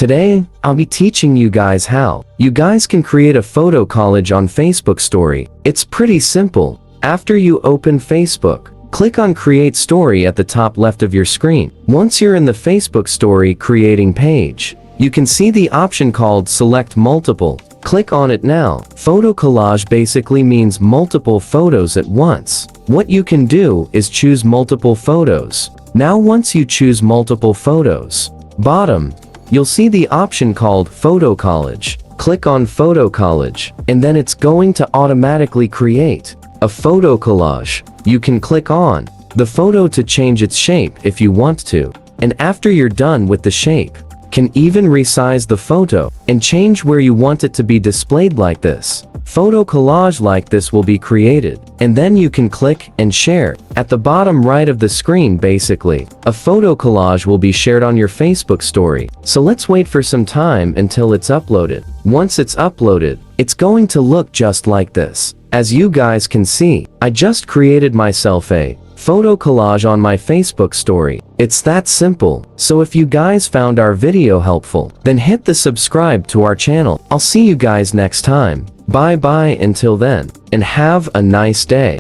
Today, I'll be teaching you guys how you guys can create a photo collage on Facebook Story. It's pretty simple. After you open Facebook, click on Create Story at the top left of your screen. Once you're in the Facebook Story creating page, you can see the option called Select Multiple. Click on it now. Photo collage basically means multiple photos at once. What you can do is choose multiple photos. Now once you choose multiple photos, bottom, you'll see the option called Photo Collage. Click on Photo Collage, and then it's going to automatically create a photo collage. You can click on the photo to change its shape if you want to. And after you're done with the shape, can even resize the photo and change where you want it to be displayed like this. Photo collage like this will be created, and then you can click and share. At the bottom right of the screen basically, a photo collage will be shared on your Facebook story. So let's wait for some time until it's uploaded. Once it's uploaded, it's going to look just like this. As you guys can see, I just created myself a photo collage on my Facebook story. It's that simple. So if you guys found our video helpful, then hit the subscribe to our channel. I'll see you guys next time. Bye bye until then, and have a nice day.